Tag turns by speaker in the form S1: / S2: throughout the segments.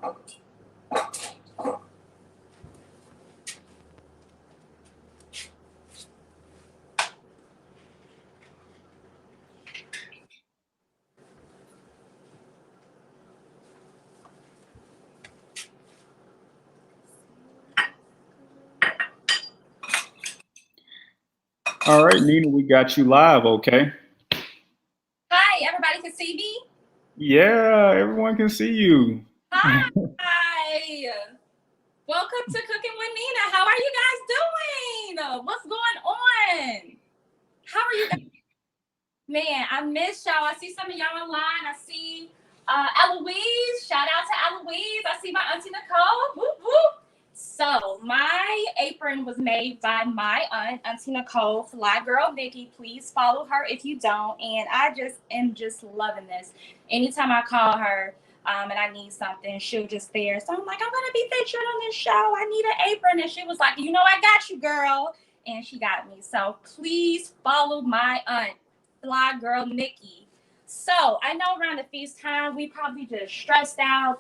S1: All right, Nina, we got you live, okay?
S2: Hi, everybody can see me?
S1: Yeah, everyone can see you.
S2: Hi. Welcome to Cooking with Nina. How are you guys doing? What's going on? How are you guys? Man, I miss y'all. I see some of y'all online. I see Eloise. Shout out to Eloise. I see my auntie Nicole. Whoop, whoop. So my apron was made by my aunt, Auntie Nicole, Fly Girl Nikki. Please follow her if you don't. And I am loving this. Anytime I call her and I need something, she'll just there. So I'm like, I'm gonna be featured on this show. I need an apron. And she was like, you know, I got you, girl. And she got me. So please follow my aunt, Fly Girl Nikki. So I know around the feast time, we probably just stressed out,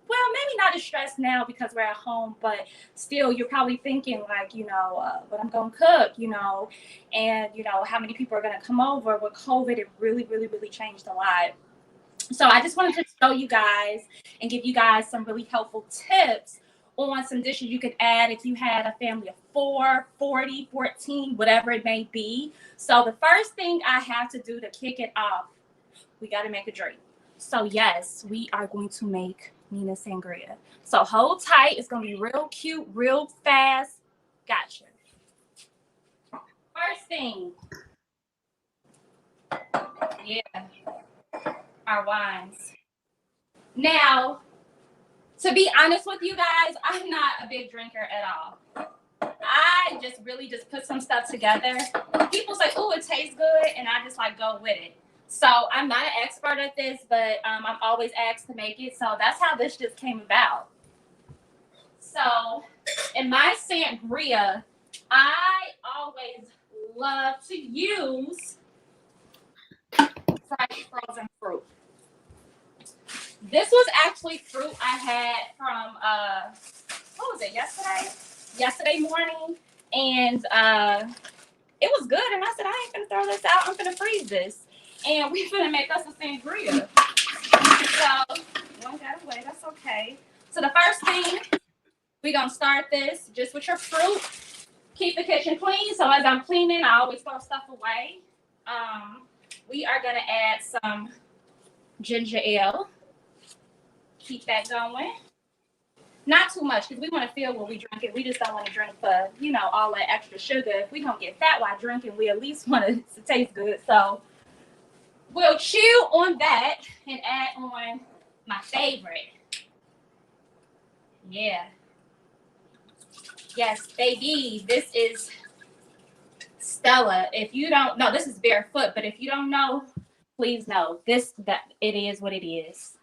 S2: well, maybe not as stressed now because we're at home, but still, you're probably thinking like, what I'm going to cook, and, how many people are going to come over. With COVID, it really, really, really changed a lot. So I just wanted to show you guys and give you guys some really helpful tips on some dishes you could add if you had a family of 4, 40, 14, whatever it may be. So the first thing I have to do to kick it off, we got to make a drink. So yes, we are going to make Nina Sangria. So hold tight. It's going to be real cute, real fast. Gotcha. First thing. Yeah. Our wines. Now, to be honest with you guys, I'm not a big drinker at all. I just really just put some stuff together. People say, oh, it tastes good. And I just like go with it. So I'm not an expert at this, but I'm always asked to make it. So that's how this just came about. So in my sangria, I always love to use fresh frozen fruit. This was actually fruit I had from, what was it, yesterday morning. And it was good. And I said, I ain't gonna throw this out. I'm gonna freeze this. And we finna make us a sangria. So, one got away. That's okay. So the first thing, we're gonna start this just with your fruit. Keep the kitchen clean. So as I'm cleaning, I always throw stuff away. We are gonna add some ginger ale. Keep that going. Not too much because we want to feel what we drink it. We just don't want to drink for, all that extra sugar. If we don't get fat while drinking, we at least want it to taste good. So we'll chew on that and add on my favorite. Yeah. Yes, baby. This is Stella. If you don't know, this is Barefoot. But if you don't know, please know that it is what it is.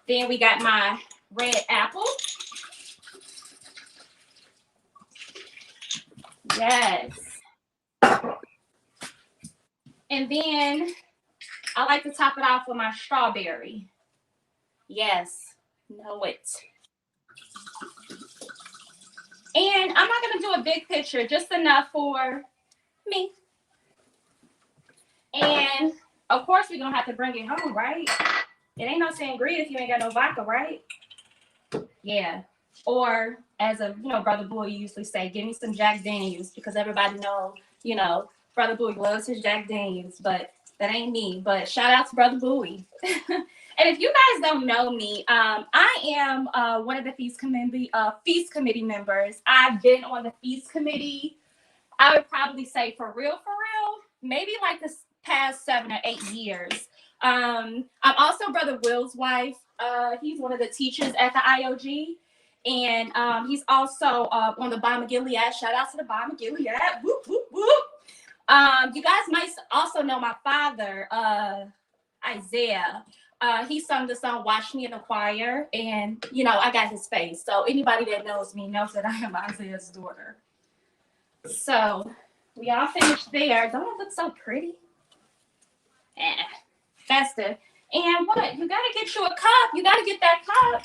S2: Then we got my red apple. Yes. And then I like to top it off with my strawberry. Yes, know it. And I'm not going to do a big picture, just enough for me. And, of course, we're going to have to bring it home, right? It ain't no sangria if you ain't got no vodka, right? Yeah. Or, as Brother Boy usually say, give me some Jack Daniels, because everybody knows, Brother Bowie loves his Jack Daniels, but that ain't me. But shout out to Brother Bowie. And if you guys don't know me, I am one of the feast committee members. I've been on the feast committee, I would probably say for real, maybe like the past 7 or 8 years. I'm also Brother Will's wife. He's one of the teachers at the IOG. And he's also on the Bomb of Gilead. Shout out to the Bomb of Gilead. Whoop, whoop, whoop. You guys might also know my father, Isaiah. He sung the song Watch Me in the Choir. And, I got his face. So anybody that knows me knows that I am Isaiah's daughter. So we all finished there. Don't it look so pretty? That's the And what? You gotta get you a cup. You gotta get that cup.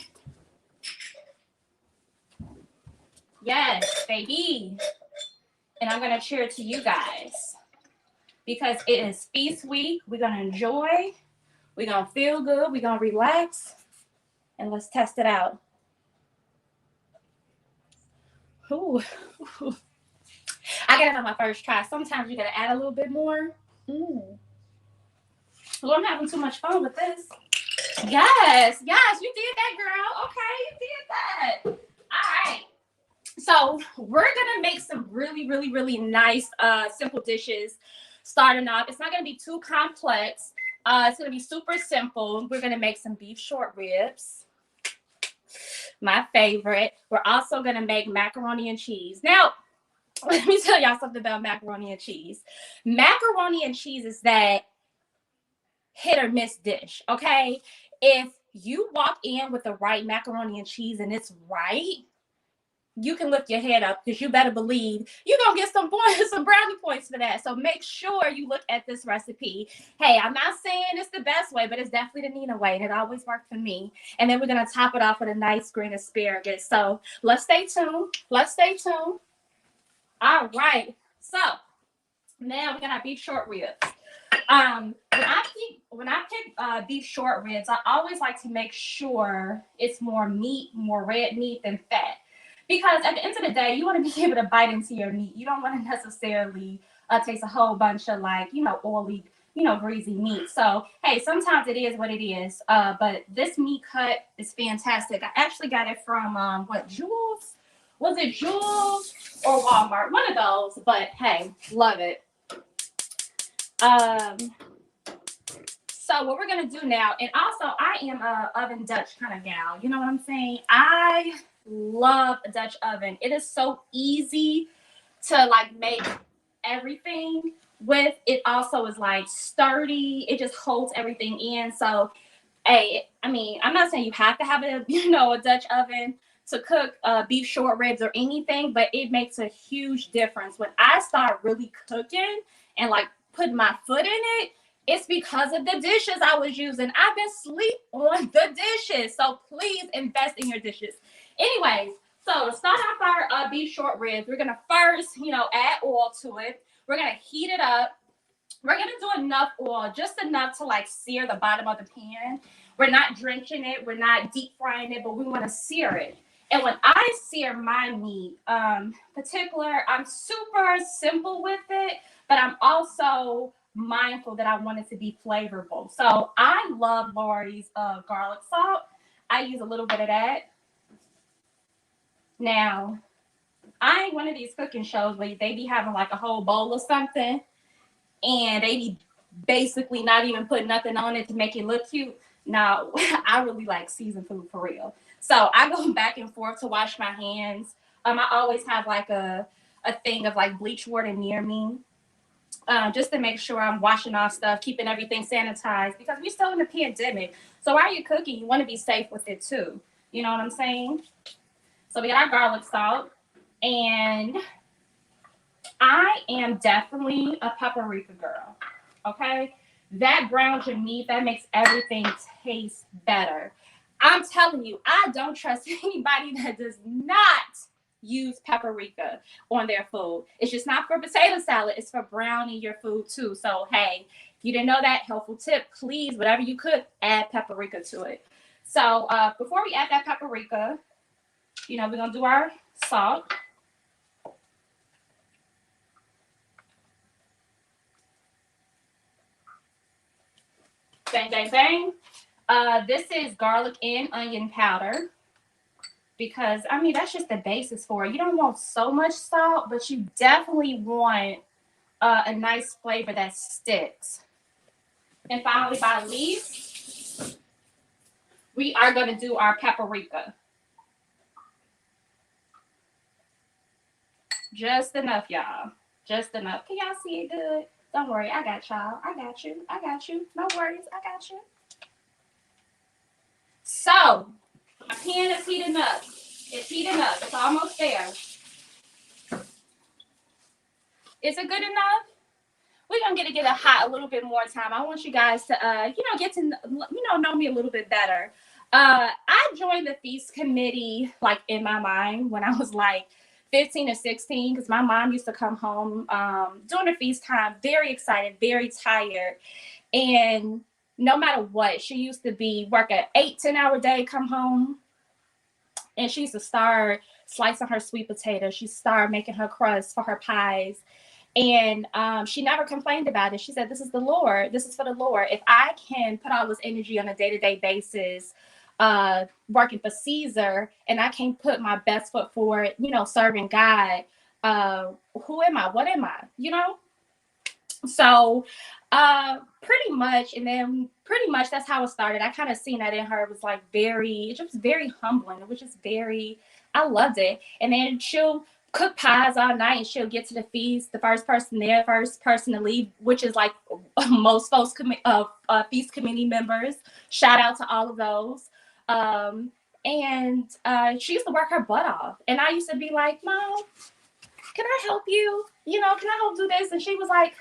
S2: Yes, baby. And I'm gonna cheer to you guys because it is feast week. We're gonna enjoy. We're gonna feel good. We're gonna relax. And let's test it out. Ooh. I got it on my first try. Sometimes you gotta add a little bit more. Well, I'm having too much fun with this. Yes, you did that, girl. Okay, you did that. All right. So we're gonna make some really nice simple dishes starting off. It's not gonna be too complex. It's gonna be super simple. We're gonna make some beef short ribs, my favorite. We're also gonna make macaroni and cheese. Now, let me tell y'all something about macaroni and cheese. Macaroni and cheese is that hit or miss dish, okay? If you walk in with the right macaroni and cheese and it's right, you can lift your head up because you better believe you're going to get some brownie points for that. So make sure you look at this recipe. Hey, I'm not saying it's the best way, but it's definitely the Nina way, and it always worked for me. And then we're going to top it off with a nice green asparagus. So let's stay tuned. All right. So now we're going to have beef short ribs. When I pick beef short ribs, I always like to make sure it's more red meat than fat. Because at the end of the day, you want to be able to bite into your meat. You don't want to necessarily taste a whole bunch of oily, greasy meat. So, hey, sometimes it is what it is. But this meat cut is fantastic. I actually got it from, Jewel's? Was it Jewel's or Walmart? One of those. But, hey, love it. So what we're going to do now, and also I am a oven Dutch kind of gal. You know what I'm saying? I love a Dutch oven. It is so easy to make everything with. It also is sturdy. It just holds everything in. So, hey, I'm not saying you have to have a Dutch oven to cook beef short ribs or anything, but it makes a huge difference. When I start really cooking and putting my foot in it, it's because of the dishes I was using. I've been asleep on the dishes. So please invest in your dishes. Anyways, so to start off our beef short ribs, we're going to first, add oil to it. We're going to heat it up. We're going to do enough oil, just enough to sear the bottom of the pan. We're not drenching it. We're not deep frying it, but we want to sear it. And when I sear my meat, particular, I'm super simple with it, but I'm also mindful that I want it to be flavorful. So I love Lori's garlic salt. I use a little bit of that. Now, I ain't one of these cooking shows where they be having a whole bowl of something and they be basically not even putting nothing on it to make it look cute. No, I really like seasoned food for real. So I go back and forth to wash my hands. I always have a thing of bleach water near me. Just to make sure I'm washing off stuff, keeping everything sanitized because we're still in a pandemic. So while you're cooking, you want to be safe with it too. You know what I'm saying? So we got our garlic salt, and I am definitely a paprika girl. Okay, that browns your meat. That makes everything taste better. I'm telling you, I don't trust anybody that does not use paprika on their food. It's just not for potato salad. It's for browning your food too. So, hey, if you didn't know that, helpful tip, please, whatever you cook, add paprika to it. So before we add that paprika, we're going to do our salt. Bang, bang, bang. This is garlic and onion powder. Because, that's just the basis for it. You don't want so much salt, but you definitely want a nice flavor that sticks. And finally, by least, we are going to do our paprika. Just enough, y'all. Just enough. Can y'all see it good? Don't worry. I got y'all. I got you. No worries. I got you. So, my pan is heating up. It's heating up. It's almost there. Is it good enough? we're gonna get it hot a little bit more time. I want you guys to get to know me a little bit better. I joined the feast committee like in my mind when I was like 15 or 16, because my mom used to come home during the feast time, very excited, very tired. And no matter what, she used to work an 8-10 hour day, come home, and she used to start slicing her sweet potatoes. She started making her crust for her pies. And she never complained about it. She said, this is the Lord. This is for the Lord. If I can put all this energy on a day-to-day basis, working for Caesar, and I can't put my best foot forward, serving God, who am I? What am I? So pretty much that's how it started. I kind of seen that in her. It was like it was very humbling. It was just I loved it. And then she'll cook pies all night, and she'll get to the feast, the first person there, first person to leave, which is like most folks feast committee members. Shout out to all of those. And she used to work her butt off, and I used to be like, Mom, can I help you? Can I help do this? And she was like,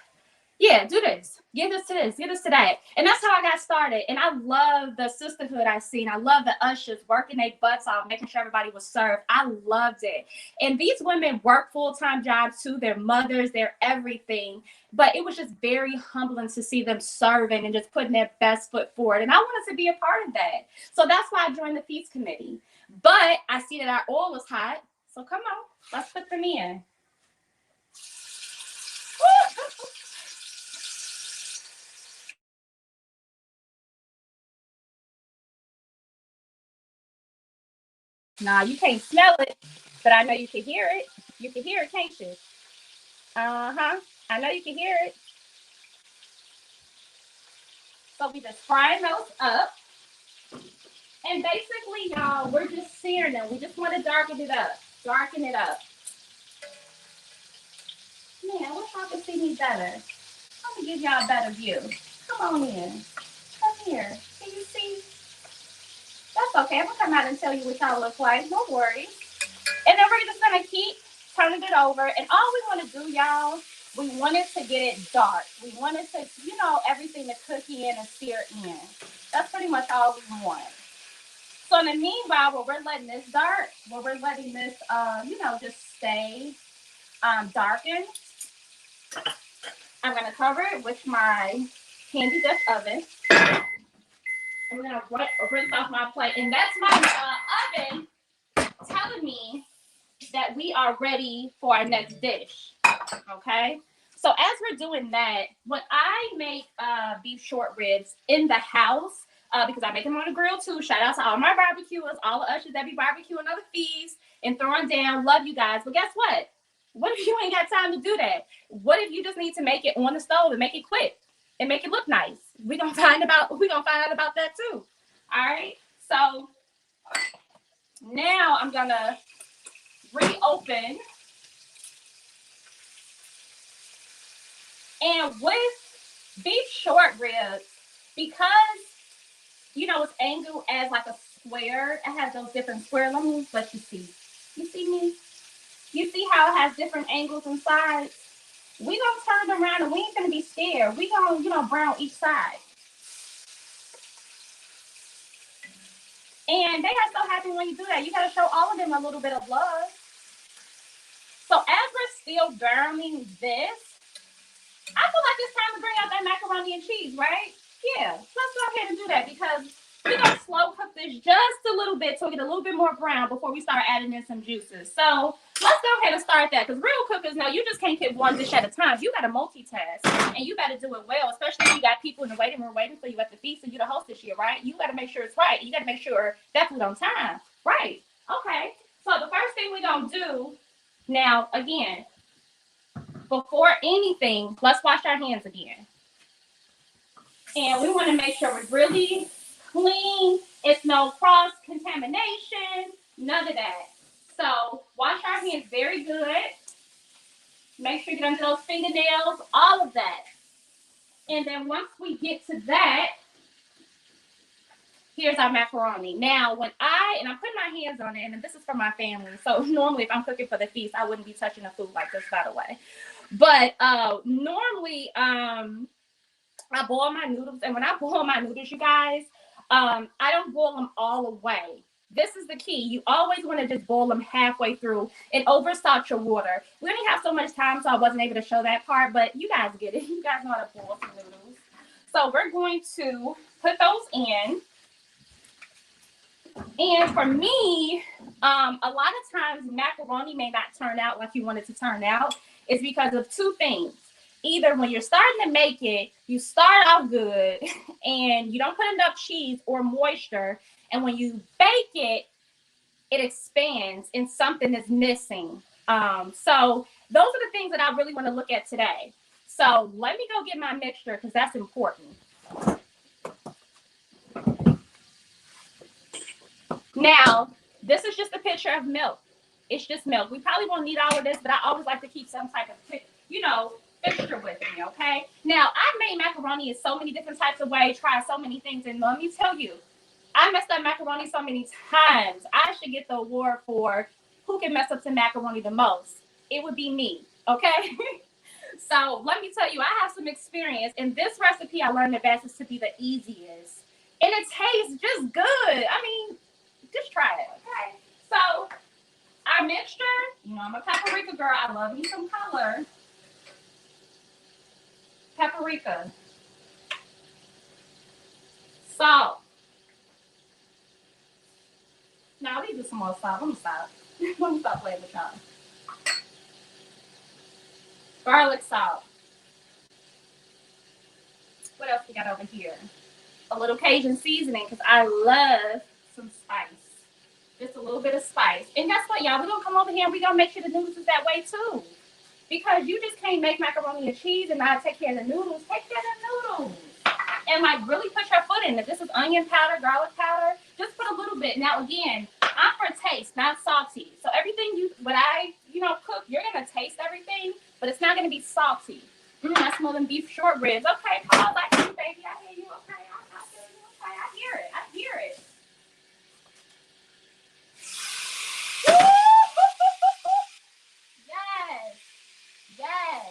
S2: yeah, do this. Give this to this. Give this to that. And that's how I got started. And I love the sisterhood I've seen. I love the ushers working their butts off, making sure everybody was served. I loved it. And these women work full-time jobs too. They're mothers. They're everything. But it was just very humbling to see them serving and just putting their best foot forward. And I wanted to be a part of that. So that's why I joined the feast committee. But I see that our oil is hot. So come on, let's put them in. Nah, you can't smell it, but I know you can hear it. You can hear it, can't you? Uh-huh. I know you can hear it. So we just frying those up. And basically, y'all, we're just searing them. We just want to darken it up. Darken it up. Man, I wish y'all could see me better. I'm going to give y'all a better view. Come on in. Come here. Can you see? That's okay. I'm going to come out and tell you what y'all look like. No worries. And then we're just going to keep turning it over. And all we want to do, y'all, we wanted to get it dark. We wanted to, everything to cook in and sear in. That's pretty much all we want. So in the meanwhile, while we're letting this just stay darkened, I'm going to cover it with my handy Dutch oven. I'm going to rinse off my plate. And that's my oven telling me that we are ready for our next dish. Okay? So as we're doing that, when I make beef short ribs in the house, because I make them on the grill too. Shout out to all my barbecuers, all the ushers that be barbecuing other feasts and throwing down. Love you guys. But guess what? What if you ain't got time to do that? What if you just need to make it on the stove and make it quick and make it look nice? We're gonna find out about that too. All right. So now I'm gonna reopen. And with beef short ribs, because it's angled as like a square, it has those different squares. Let me let you see. You see me? You see how it has different angles and sides? We gonna turn around and we ain't gonna be scared. We gonna brown each side. And they are so happy when you do that. You gotta show all of them a little bit of love. So as we're still browning this, I feel like it's time to bring out that macaroni and cheese, right? Yeah, let's go ahead and do that, because we're going to slow cook this just a little bit so we get a little bit more brown before we start adding in some juices. So let's go ahead and start that, because real cookers, now you just can't get one dish at a time. You got to multitask, and you got to do it well, especially if you got people in the waiting room waiting for you at the feast, and you're the host this year, right? You got to make sure it's right. You got to make sure that food on time. Right. Okay. So the first thing we're going to do now, again, before anything, let's wash our hands again. And we want to make sure we're really clean. It's no cross-contamination, none of that. So wash our hands very good. Make sure you get under those fingernails, all of that. And then once we get to that, here's our macaroni. Now, when I'm putting my hands on it, and this is for my family. So normally if I'm cooking for the feast, I wouldn't be touching the food like this, by the way. But normally, I boil my noodles, and when I boil my noodles, you guys, I don't boil them all the way. This is the key. You always want to just boil them halfway through and oversalt your water. We only have so much time, so I wasn't able to show that part, but you guys get it. You guys know how to boil some noodles. So we're going to put those in. And for me, a lot of times macaroni may not turn out like you want it to turn out. It's because of two things. Either when you're starting to make it, you start off good and you don't put enough cheese or moisture. And when you bake it, it expands and something is missing. So those are the things that I really want to look at today. So let me go get my mixture because that's important. Now, this is just a picture of milk. It's just milk. We probably won't need all of this, but I always like to keep some type of, fixture with me, okay? Now, I've made macaroni in so many different types of ways, tried so many things, and let me tell you, I messed up macaroni so many times. I should get the award for who can mess up some macaroni the most. It would be me, okay? So let me tell you, I have some experience, and this recipe I learned the best to be the easiest. And it tastes just good. I mean, just try it, okay? So our mixture, I'm a paprika girl. I love me some color. Paprika. Salt. Now I need to do some more salt. Let me stop. Let me stop playing with y'all. Garlic salt. What else we got over here? A little Cajun seasoning because I love some spice. Just a little bit of spice. And guess what, y'all? We're going to come over here and we're going to make sure the noodles is that way too. Because you just can't make macaroni and cheese and not take care of the noodles. Take care of the noodles. And really put your foot in it. This is onion powder, garlic powder. Just put a little bit. Now, again, I'm for taste, not salty. So everything I cook, you're going to taste everything, but it's not going to be salty. I smell them beef short ribs. Okay, Paul, I hear you, baby. I hear you. Okay, I feel you. Okay, I hear it. I hear it. Yes. Yes.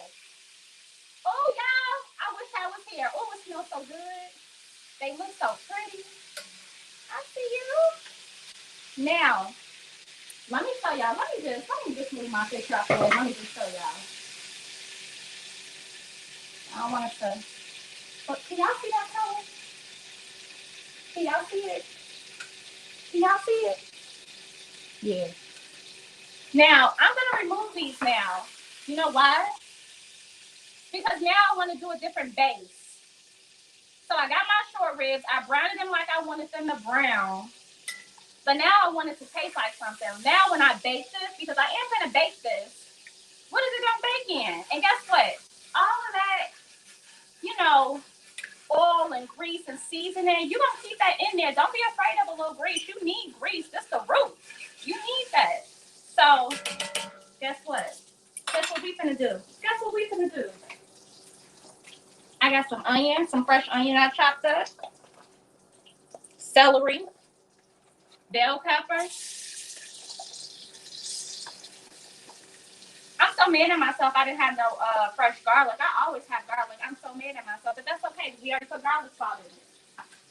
S2: Oh, y'all, I wish I was here. Oh, it smells so good. They look so pretty. I see you. Now, let me show y'all. Let me just move my picture up there. Let me just show y'all. I don't want it to. But can y'all see that color? Can y'all see it? Can y'all see it? Yeah. Now, I'm going to remove these now. You know why? Because now I want to do a different base. So I got my short ribs. I browned them like I wanted them to brown. But now I want it to taste like something. Now when I bake this, because I am going to bake this, what is it going to bake in? And guess what? All of that, oil and grease and seasoning, you're going to keep that in there. Don't be afraid of a little grease. You need grease. That's the root. You need that. So guess what? Guess what we finna do? Guess what we finna do? I got some onion, some fresh onion I chopped up. Celery. Bell pepper. I'm so mad at myself I didn't have no fresh garlic. I always have garlic. I'm so mad at myself, but that's okay. We already put garlic salt in it.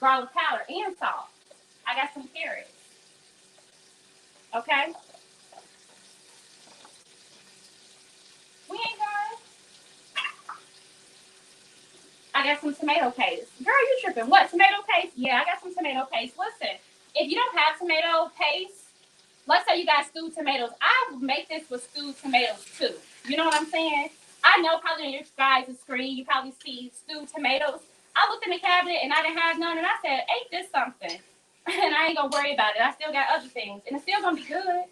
S2: Garlic powder and salt. I got some carrots. Okay? We ain't done. I got some tomato paste. Girl, you tripping. What? Tomato paste? Yeah, I got some tomato paste. Listen, if you don't have tomato paste, let's say you got stewed tomatoes. I make this with stewed tomatoes too. You know what I'm saying? I know probably on your guys' screen, you probably see stewed tomatoes. I looked in the cabinet and I didn't have none and I said, ain't this something? And I ain't gonna worry about it. I still got other things and it's still gonna be good.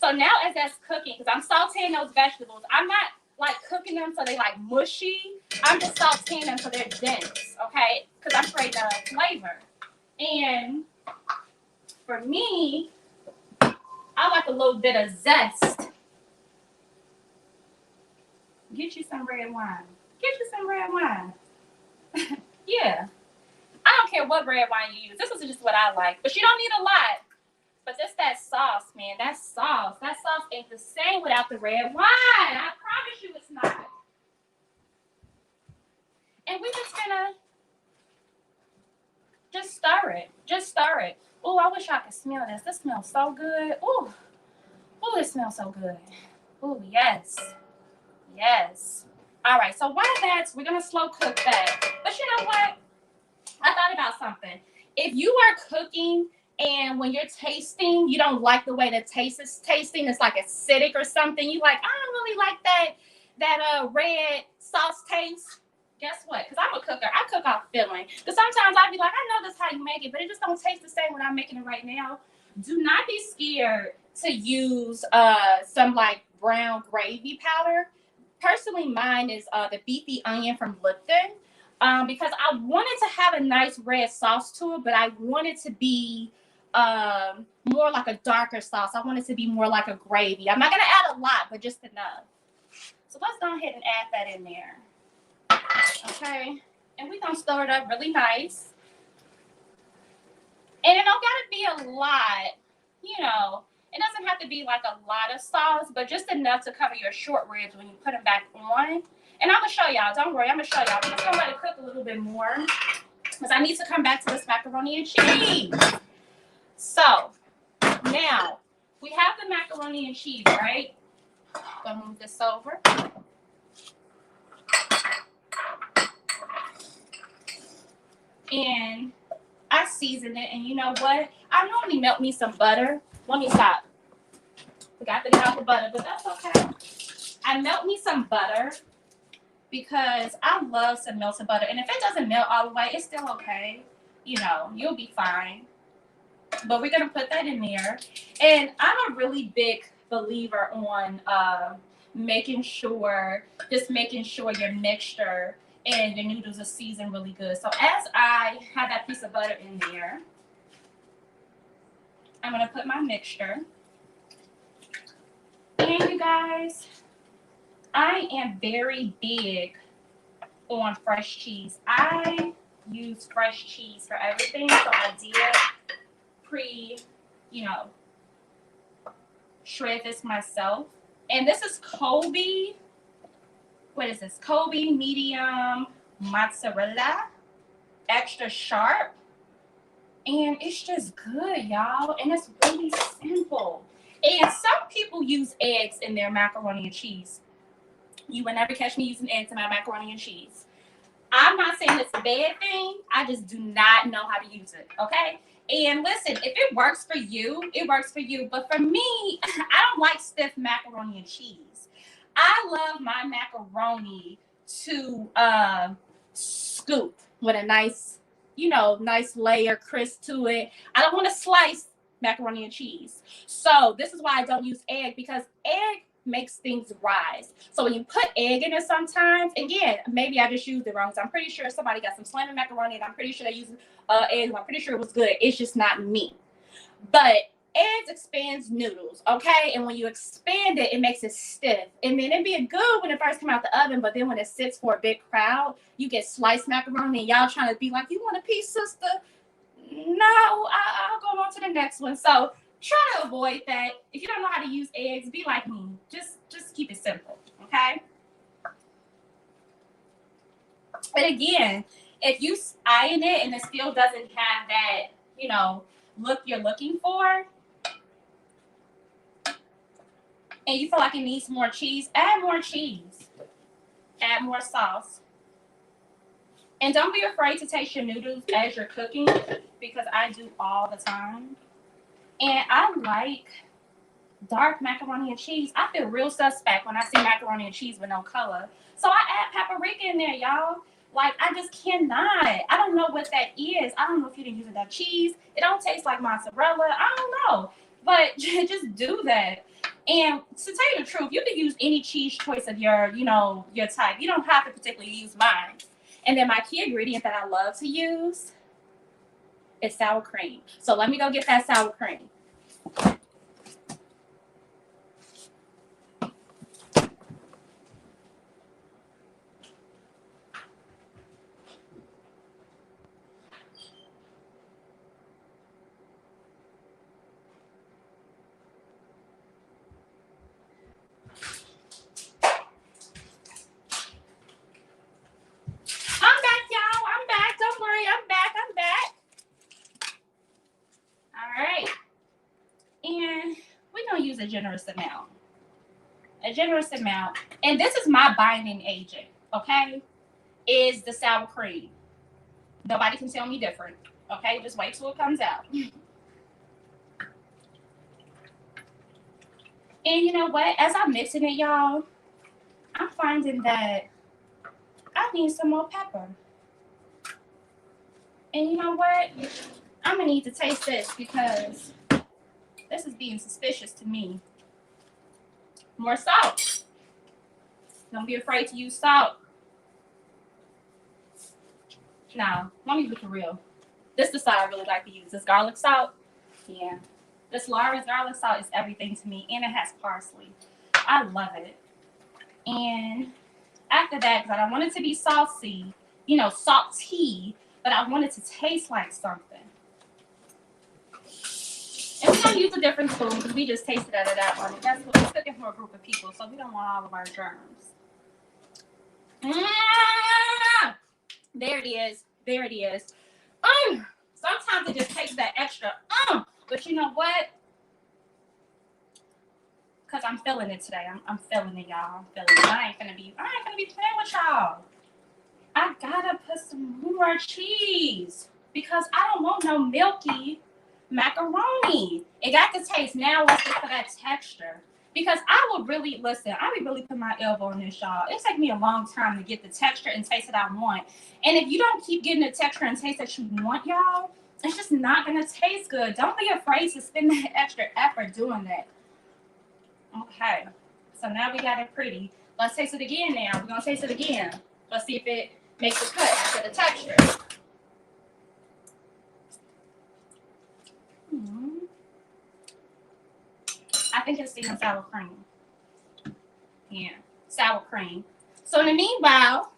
S2: So now as that's cooking, because I'm sauteing those vegetables, I'm not like cooking them so they like mushy. I'm just sauteing them so they're dense, okay? Because I'm creating a flavor. And for me, I like a little bit of zest. Get you some red wine. Get you some red wine. Yeah. I don't care what red wine you use. This is just what I like. But you don't need a lot. But just that sauce, man. That sauce ain't the same without the red wine. I promise you it's not. And we're just gonna just stir it. Just stir it. Oh, I wish I could smell this. This smells so good. Oh, it smells so good. Oh, yes. Yes. All right, so while that's, we're gonna slow cook that. But you know what? I thought about something. If you are cooking and when you're tasting, you don't like the way the taste is tasting, it's like acidic or something, you like, I don't really like that red sauce taste. Guess what? Because I'm a cooker. I cook off feeling. Because sometimes I'd be like, I know this how you make it, but it just don't taste the same when I'm making it right now. Do not be scared to use some like brown gravy powder. Personally, mine is the beefy onion from Lipton. Because I wanted to have a nice red sauce to it, but I wanted to be more like a darker sauce. I want it to be more like a gravy. I'm not going to add a lot, but just enough. So let's go ahead and add that in there. Okay. And we're going to stir it up really nice. And it don't got to be a lot, you know. It doesn't have to be like a lot of sauce, but just enough to cover your short ribs when you put them back on. And I'm going to show y'all. Don't worry. I'm going to show y'all. I'm just going to let it cook a little bit more because I need to come back to this macaroni and cheese. So now we have the macaroni and cheese, right? Going to move this over. And I seasoned it. And you know what? I normally melt me some butter. Let me stop. Forgot to get out the butter, but that's okay. I melt me some butter because I love some melted butter. And if it doesn't melt all the way, it's still okay. You know, you'll be fine. But we're going to put that in there. And I'm a really big believer on making sure your mixture and your noodles are seasoned really good. So as I have that piece of butter in there, I'm going to put my mixture. And you guys, I am very big on fresh cheese. I use fresh cheese for everything. So I did shred this myself. And this is Kobe. What is this? Kobe medium mozzarella, extra sharp. And it's just good, y'all. And it's really simple. And some people use eggs in their macaroni and cheese. You will never catch me using eggs in my macaroni and cheese. I'm not saying it's a bad thing. I just do not know how to use it, okay? And listen, if it works for you, it works for you. But for me, I don't like stiff macaroni and cheese. I love my macaroni to scoop with a nice layer, crisp to it. I don't want to slice macaroni and cheese. So this is why I don't use egg, because egg makes things rise. So when you put egg in it sometimes, again, maybe I just used it wrong. So I'm pretty sure somebody got some slamming macaroni and I'm pretty sure they used eggs. I'm pretty sure it was good. It's just not me. But eggs expands noodles, okay? And when you expand it, it makes it stiff. And then it'd be good when it first come out the oven, but then when it sits for a big crowd, you get sliced macaroni and y'all trying to be like, you want a piece, sister? No, I'll go on to the next one. So try to avoid that. If you don't know how to use eggs, be like me. Just keep it simple, okay? But again, if you iron it and it still doesn't have that, look you're looking for, and you feel like it needs more cheese, add more cheese. Add more sauce. And don't be afraid to taste your noodles as you're cooking, because I do all the time. And I like dark macaroni and cheese. I feel real suspect when I see macaroni and cheese with no color. So I add paprika in there, y'all. Like, I just cannot. I don't know what that is. I don't know if you didn't use enough cheese. It don't taste like mozzarella. I don't know. But just do that. And to tell you the truth, you can use any cheese choice of your type. You don't have to particularly use mine. And then my key ingredient that I love to use is sour cream. So let me go get that sour cream. I'm use a generous amount. A generous amount. And this is my binding agent, okay? Is the sour cream. Nobody can tell me different, okay? Just wait till it comes out. And you know what? As I'm mixing it, y'all, I'm finding that I need some more pepper. And you know what? I'm going to need to taste this because this is being suspicious to me. More salt. Don't be afraid to use salt. Now, let me be for real. This is the salt I really like to use. This garlic salt. Yeah. This Laura's garlic salt is everything to me. And it has parsley. I love it. And after that, because I don't want it to be saucy, you know, salty, but I want it to taste like something. And we're going to use a different spoon because we just tasted out of that one. That's what we're cooking for a group of people, so we don't want all of our germs. There it is. There it is. Sometimes it just takes that extra. But you know what? Because I'm feeling it today. I'm feeling it, y'all. I'm feeling it. I ain't gonna be playing with y'all. I gotta put some more cheese because I don't want no milky macaroni. It got the taste. Now let's look for that texture. Because I would really, listen, I would really put my elbow in this, y'all. It takes me a long time to get the texture and taste that I want. And if you don't keep getting the texture and taste that you want, y'all, it's just not going to taste good. Don't be afraid to spend that extra effort doing that. Okay. So now we got it pretty. Let's taste it again now. We're going to taste it again. Let's see if it makes a cut after the texture. I think it's still sour cream. Yeah, sour cream. So in the meanwhile,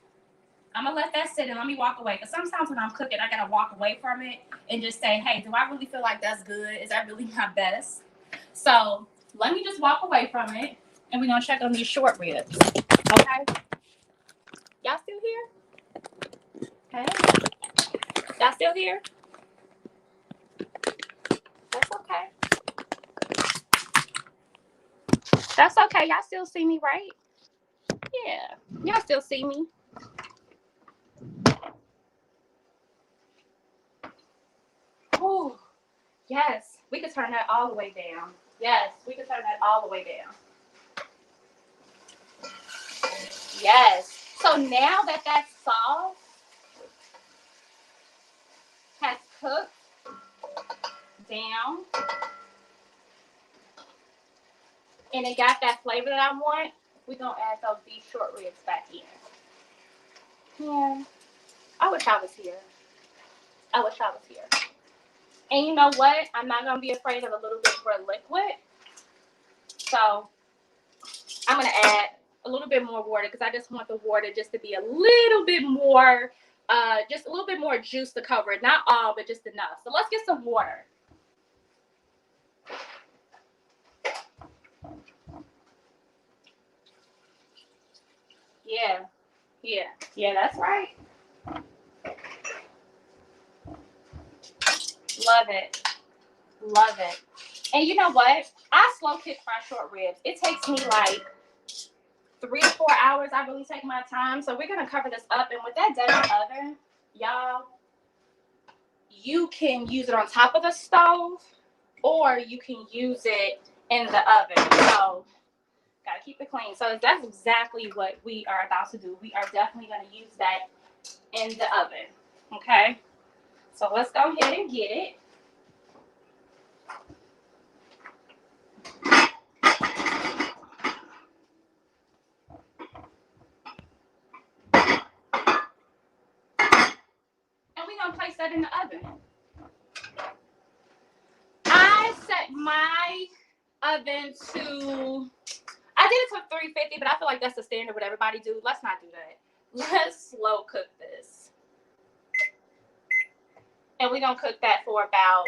S2: I'm going to let that sit and let me walk away. Because sometimes when I'm cooking, I got to walk away from it and just say, hey, do I really feel like that's good? Is that really my best? So let me just walk away from it. And we're going to check on these short ribs. Okay? Y'all still here? Okay. Y'all still here? That's okay. That's okay. Y'all still see me, right? Yeah. Y'all still see me. Ooh. Yes. We could turn that all the way down. Yes. We could turn that all the way down. Yes. So now that that sauce has cooked down and it got that flavor that I want, we're going to add those beef short ribs back in. Yeah. I wish I was here. I wish I was here. And you know what? I'm not going to be afraid of a little bit more liquid. So I'm going to add a little bit more water because I just want the water just to be a little bit more, just a little bit more juice to cover it. Not all, but just enough. So let's get some water. Yeah. Yeah. Yeah, that's right. Love it. Love it. And you know what? I slow cook my short ribs. It takes me like 3 to 4 hours. I really take my time. So we're going to cover this up. And with that done in the oven, y'all, you can use it on top of the stove or you can use it in the oven. So gotta keep it clean. So that's exactly what we are about to do. We are definitely going to use that in the oven. Okay? So let's go ahead and get it. And we're going to place that in the oven. I set my oven to, I did it to 350, but I feel like that's the standard what everybody do. Let's not do that. Let's slow cook this. And we're going to cook that for about,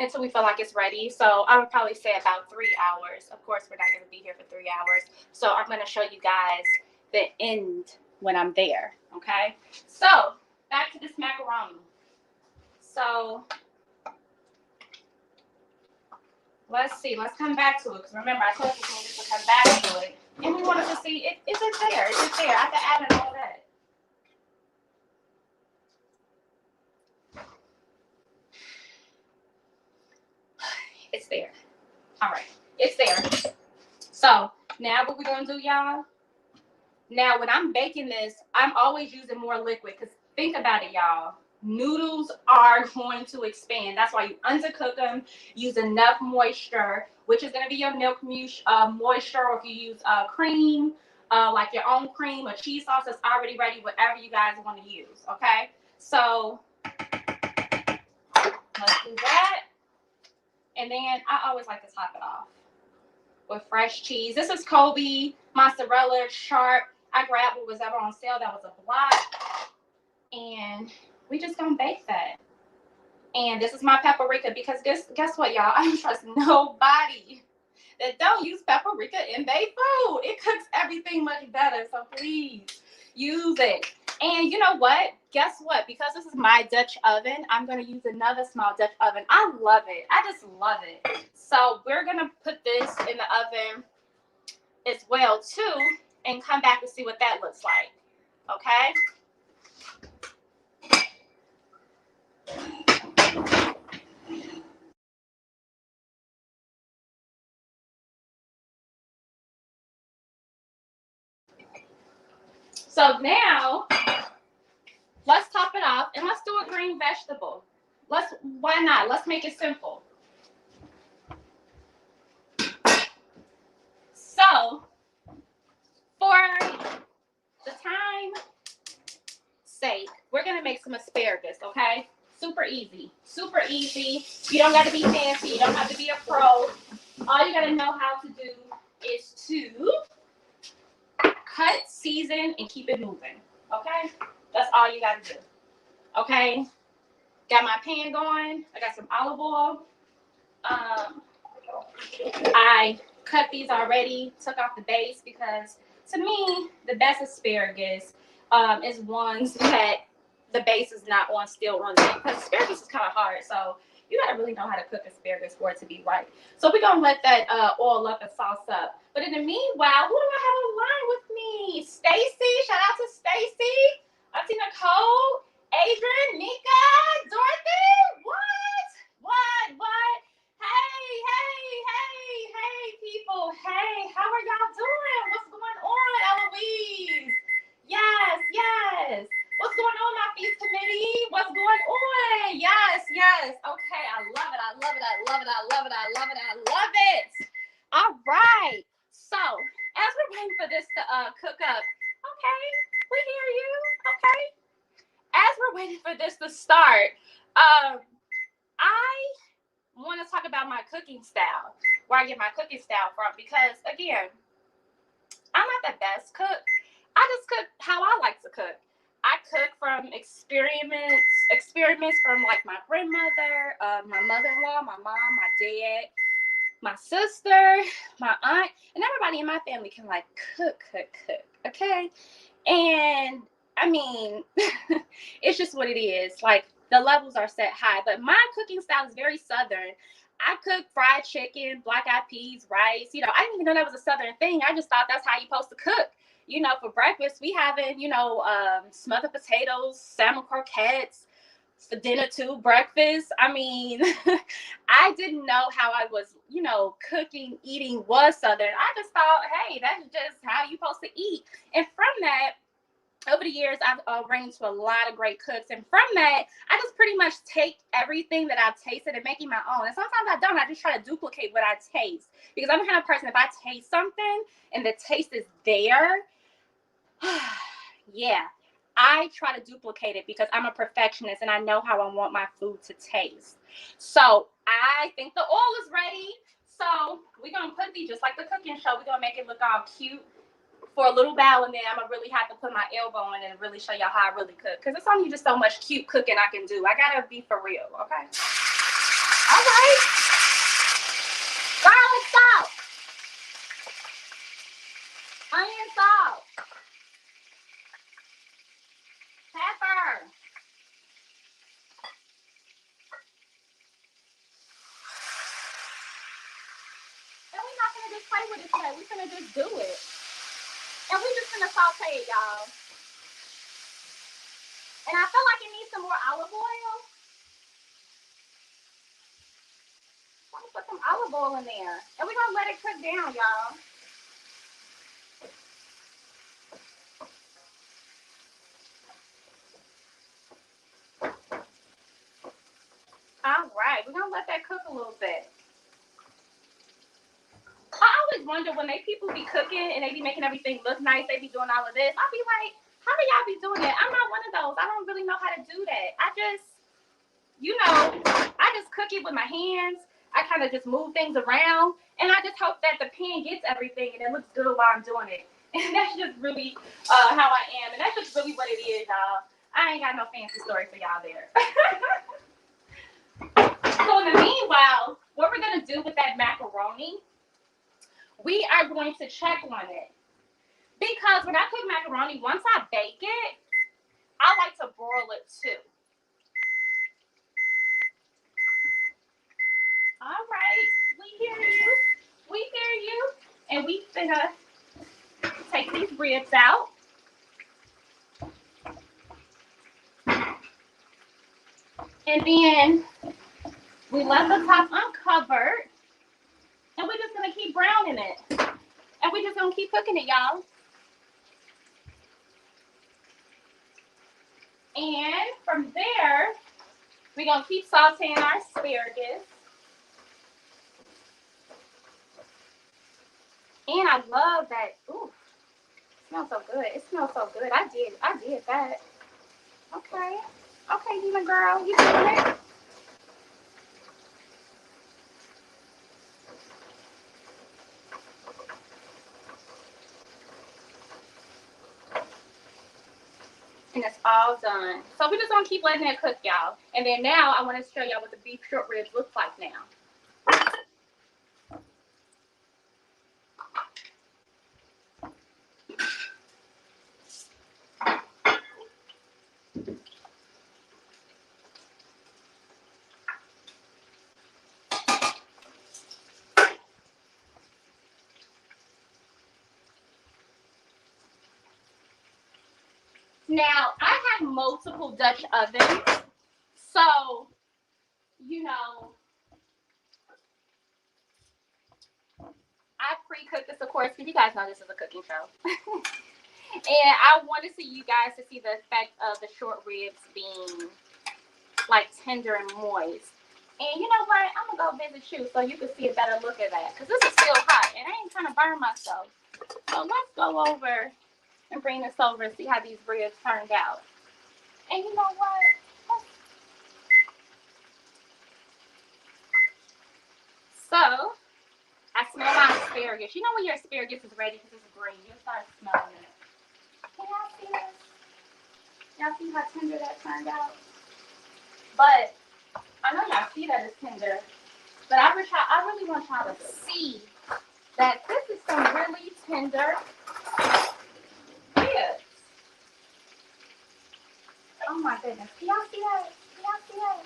S2: until we feel like it's ready. So I would probably say about 3 hours. Of course, we're not going to be here for 3 hours. So I'm going to show you guys the end when I'm there. Okay. So back to this macaroni. So Let's see. Let's come back to it. Because remember, I told you we needed to come back to it. And we wanted to see, is it there? Is it there? I have to add in all that. It's there. All right. It's there. So now what we're going to do, y'all. Now, when I'm baking this, I'm always using more liquid. Because think about it, y'all. Noodles are going to expand. That's why you undercook them. Use enough moisture, which is going to be your milk moisture, or if you use cream, like your own cream or cheese sauce that's already ready, whatever you guys want to use. Okay, so let's do that. And then I always like to top it off with fresh cheese. This is Kobe mozzarella sharp. I grabbed what was ever on sale. That was a block, and we just gonna bake that. And this is my paprika, because guess what, y'all? I don't trust nobody that don't use paprika in their food. It cooks everything much better, so please use it. And you know what? Guess what? Because this is my Dutch oven, I'm going to use another small Dutch oven. I love it. I just love it. So we're going to put this in the oven as well, too, and come back and see what that looks like. Okay? So now, let's top it off, and let's do a green vegetable. Why not? Let's make it simple. So, for the time sake, we're gonna make some asparagus, okay? Super easy, super easy. You don't gotta be fancy, you don't have to be a pro. All you gotta know how to do is to cut, season, and keep it moving, okay? That's all you gotta do, okay? Got my pan going, I got some olive oil. I cut these already, took off the base, because to me, the best asparagus is ones that the base is not on still running, because asparagus is kind of hard, so you gotta really know how to cook asparagus for it to be right. So we're gonna let that oil up and sauce up. But in the meanwhile, who do I have online with me? Stacy, shout out to Stacy, Auntie Nicole, Adrian, Nika, Dorothy. What? Hey, people. Hey, how are y'all doing? What's going on, Eloise? Yes. What's going on, my feast committee? What's going on? Yes. Okay, I love it. All right. So, as we're waiting for this to cook up, okay, we hear you. Okay. As we're waiting for this to start, I want to talk about my cooking style, where I get my cooking style from, because again, I'm not the best cook. I just cook how I like to cook. I cook from experiments from like my grandmother, my mother-in-law, my mom, my dad, my sister, my aunt, and everybody in my family can like cook, okay? And I mean, it's just what it is. Like, the levels are set high, but my cooking style is very Southern. I cook fried chicken, black-eyed peas, rice. You know, I didn't even know that was a Southern thing. I just thought that's how you're supposed to cook. You know, for breakfast, we having, smothered potatoes, salmon croquettes. For dinner too, breakfast. I mean, I didn't know how I was, cooking, eating was Southern. I just thought, hey, that's just how you're supposed to eat. And from that, over the years, I've ran into a lot of great cooks. And from that, I just pretty much take everything that I've tasted and make it my own. And sometimes I don't. I just try to duplicate what I taste. Because I'm the kind of person, if I taste something and the taste is there, yeah, I try to duplicate it, because I'm a perfectionist and I know how I want my food to taste. So I think the oil is ready. So we're going to put these, just like the cooking show, we're going to make it look all cute for a little while, and then I'm going to really have to put my elbow in and really show y'all how I really cook, because it's only just so much cute cooking I can do. I got to be for real, okay? All right. Garlic salt. Onion salt. Pepper. gonna just play with it today. We're gonna just do it. And we're just gonna saute it, y'all. And I feel like it needs some more olive oil. So I'm gonna put some olive oil in there. And we're gonna let it cook down, y'all. All right, we're gonna let that cook a little bit. I always wonder when people be cooking and they be making everything look nice, they be doing all of this. I'll be like, how do y'all be doing that? I'm not one of those. I don't really know how to do that. I just, I just cook it with my hands. I kind of just move things around, and I just hope that the pan gets everything and it looks good while I'm doing it. And that's just really how I am, and that's just really what it is, y'all. I ain't got no fancy story for y'all there. So in the meanwhile, what we're gonna do with that macaroni, we are going to check on it. Because when I cook macaroni, once I bake it, I like to broil it too. All right, we hear you. We hear you. And we finna take these ribs out. And then we let the top uncovered. And we're just gonna keep browning it. And we're just gonna keep cooking it, y'all. And from there, we're gonna keep sauteing our asparagus. And I love that. Ooh, it smells so good. It smells so good. I did that. Okay. Okay, Dina girl, you doing it? And it's all done. So we're just gonna keep letting it cook, y'all. And then now I want to show y'all what the beef short ribs look like now. Now, I have multiple Dutch ovens, so, I pre-cooked this, of course, because you guys know this is a cooking show. And I wanted you guys to see the effect of the short ribs being, like, tender and moist. And you know what? I'm going to go visit you so you can see a better look at that, because this is still hot, and I ain't trying to burn myself. So let's go over and bring this over and see how these ribs turned out. And you know what? So, I smell my asparagus. You know when your asparagus is ready because it's green, you'll start smelling it. Can y'all see this? Y'all see how tender that turned out? But, I know y'all see that it's tender. But I really want y'all to see that this is some really tender ribs. Oh my goodness. Can y'all see that? Can y'all see that?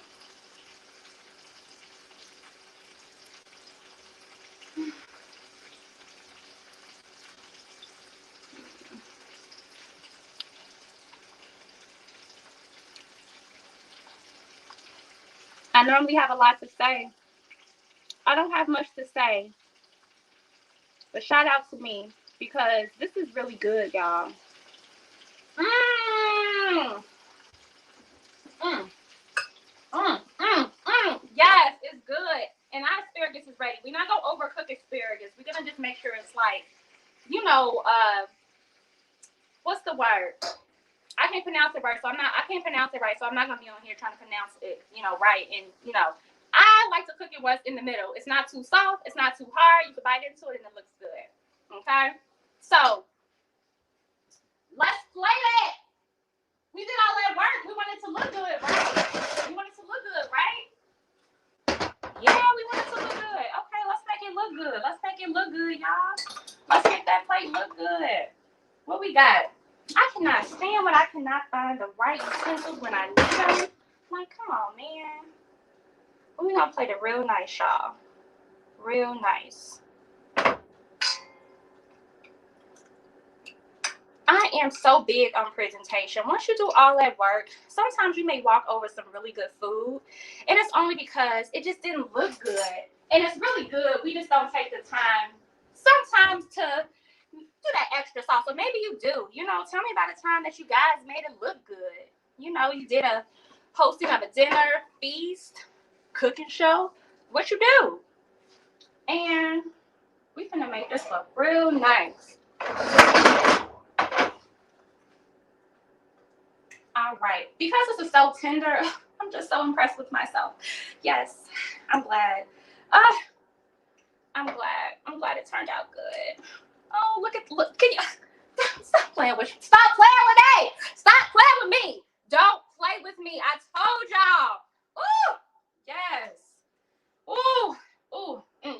S2: I normally have a lot to say. I don't have much to say. But shout out to me because this is really good, y'all. Mmm. Mmm. Mmm. Mmm. Mmm. Yes, it's good. And our asparagus is ready. We're not going to overcook asparagus. We're going to just make sure it's like, what's the word? I can't pronounce it right, so I can't pronounce it right, so I'm not gonna be on here trying to pronounce it, right. And I like to cook it what's in the middle. It's not too soft, it's not too hard. You can bite into it and it looks good. Okay? So let's play it. We did all that work. We want it to look good, right? We want it to look good, right? Yeah, we want it to look good. Okay, let's make it look good. Let's make it look good, y'all. Let's make that plate look good. What we got? I cannot stand when I cannot find the right utensils when I need them. Like, come on, man. We're going to play it real nice, y'all. Real nice. I am so big on presentation. Once you do all that work, sometimes you may walk over some really good food, and it's only because it just didn't look good. And it's really good. We just don't take the time sometimes to do that extra sauce. Or maybe you do. You know, tell me about the time that you guys made it look good. You know, you did a hosting of a dinner, feast, cooking show. What you do? And we finna make this look real nice. All right, because this is so tender, I'm just so impressed with myself. Yes, I'm glad. I'm glad it turned out good. Oh, look, can you stop playing with me? Stop playing with me. Don't play with me. I told y'all. Ooh, yes. Ooh.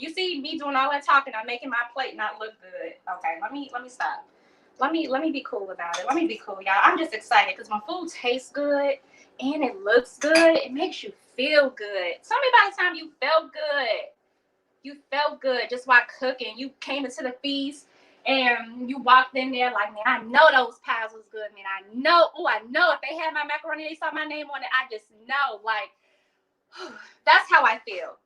S2: You see me doing all that talking, I'm making my plate not look good. Okay, let me stop. Let me be cool about it. Let me be cool, y'all. I'm just excited because my food tastes good and it looks good. It makes you feel good. Tell me about the time you felt good. You felt good just while cooking. You came into the feast and you walked in there like, man, I know those pies was good, man. I know if they had my macaroni, they saw my name on it, I just know, like, that's how I feel.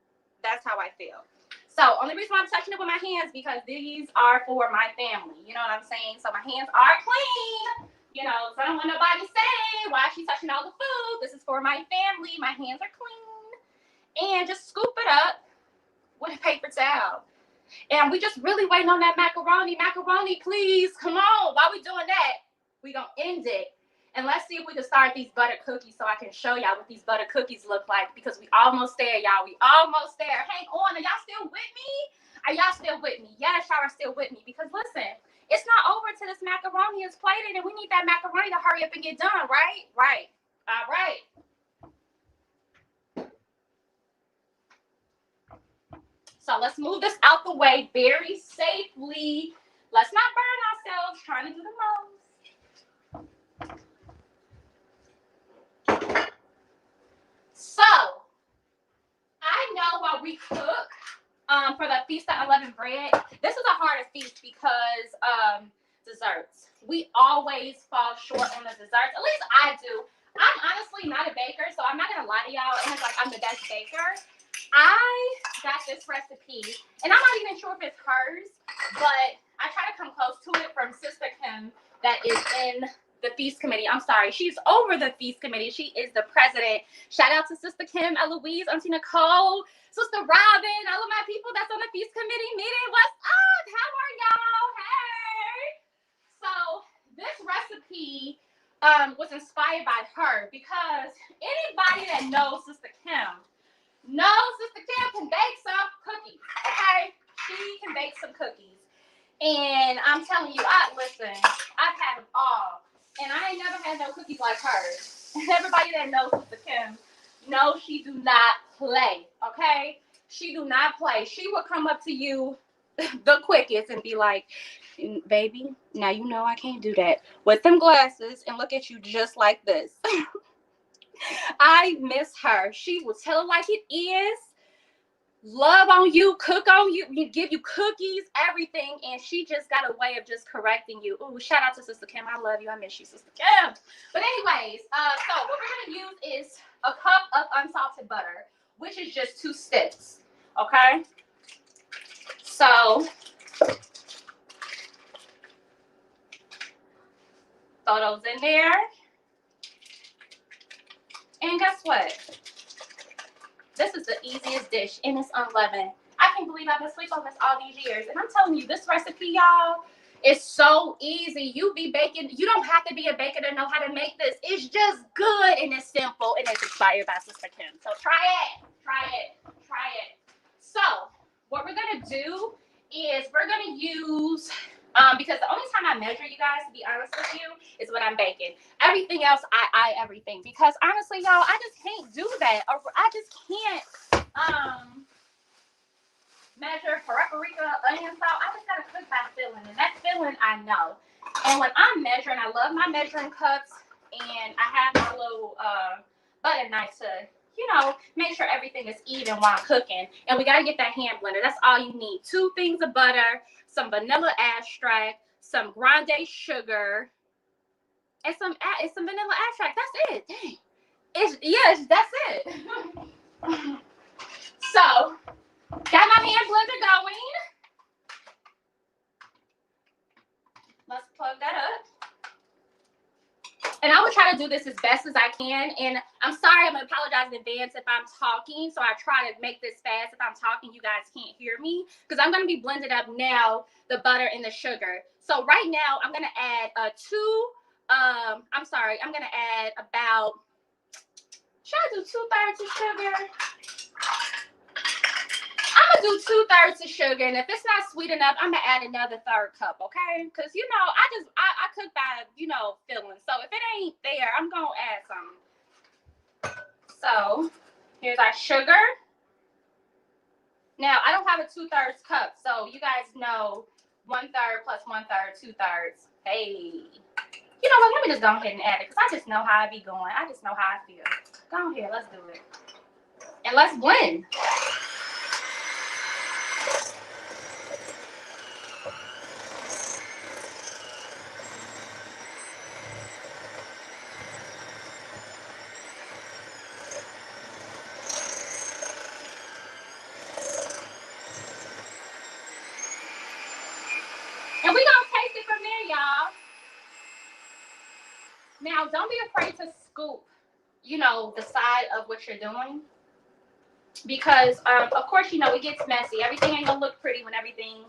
S2: That's how I feel. So, only reason why I'm touching it with my hands because these are for my family. You know what I'm saying? So, my hands are clean. You know, so I don't want nobody saying, why is she touching all the food? This is for my family. My hands are clean. And just scoop it up with a paper towel. And we just really waiting on that macaroni. Macaroni, please. Come on. While we doing that, we going to end it. And let's see if we can start these butter cookies so I can show y'all what these butter cookies look like because we almost there, y'all. We almost there. Hang on. Are y'all still with me? Are y'all still with me? Yes, y'all are still with me because listen, it's not over till this macaroni is plated and we need that macaroni to hurry up and get done, right? Right. All right. So let's move this out the way very safely. Let's not burn ourselves trying to do the most. So, I know while we cook for the Feast of Unleavened Bread, this is a harder feast because desserts. We always fall short on the desserts. At least I do. I'm honestly not a baker, so I'm not going to lie to y'all and act like I'm the best baker. I got this recipe, and I'm not even sure if it's hers, but I try to come close to it from Sister Kim that is in the feast committee. I'm sorry, she's over the feast committee. She is the president. Shout out to Sister Kim, Eloise, Auntie Nicole, Sister Robin, all of my people that's on the feast committee meeting. What's up? How are y'all? Hey! So this recipe was inspired by her because anybody that knows Sister Kim knows Sister Kim can bake some cookies. Okay? She can bake some cookies. And I'm telling you, listen, I've had them all. And I ain't never had no cookies like hers. Everybody that knows Sister Kim knows she do not play, okay? She do not play. She will come up to you the quickest and be like, baby, now you know I can't do that. With them glasses and look at you just like this. I miss her. She will tell it like it is. Love on you, cook on you, give you cookies, everything, and she just got a way of just correcting you. Ooh, shout out to Sister Kim. I love you. I miss you, Sister Kim. But anyways, so what we're gonna use is a cup of unsalted butter, which is just 2 sticks. Okay. So throw those in there, and guess what? This is the easiest dish, and it's unleavened. I can't believe I've been sleeping on this all these years. And I'm telling you, this recipe, y'all, is so easy. You be baking. You don't have to be a baker to know how to make this. It's just good, and it's simple, and it's inspired by Sister Kim. So try it. Try it. Try it. So what we're going to do is we're going to use, because the only time I measure, you guys, to be honest with you, is when I'm baking. Everything else, I everything. Because honestly, y'all, I just can't do that. I just can't measure paprika, onion, salt. I just got to cook by feeling. And that feeling, I know. And when I'm measuring, I love my measuring cups. And I have my little butter knife to, you know, make sure everything is even while cooking. And we got to get that hand blender. That's all you need. 2 things of butter, some vanilla extract, some grande sugar, and some vanilla extract. That's it. Dang. That's it. So, got my hand blender going. Let's plug that up. And I will try to do this as best as I can. And I'm sorry, I'm going to apologize in advance if I'm talking. So I try to make this fast. If I'm talking, you guys can't hear me. Because I'm going to be blending up now the butter and the sugar. So right now, I'm going to add I'm going to add about, should I do 2/3 of sugar? I'm going to do 2/3 of sugar. And if it's not sweet enough, I'm going to add another 1/3 cup, okay? Because, you know, I cook by, you know, feeling. So if it ain't there, I'm going to add something. So here's our sugar. Now, I don't have a 2/3 cup. So you guys know 1/3 plus 1/3, 2/3. Hey. You know what? Let me just go ahead and add it because I just know how I be going. I just know how I feel. Go ahead. Let's do it. And let's blend. And we're going to taste it from there, y'all. Now, don't be afraid to scoop, you know, the side of what you're doing. Because, of course, you know, it gets messy. Everything ain't going to look pretty when everything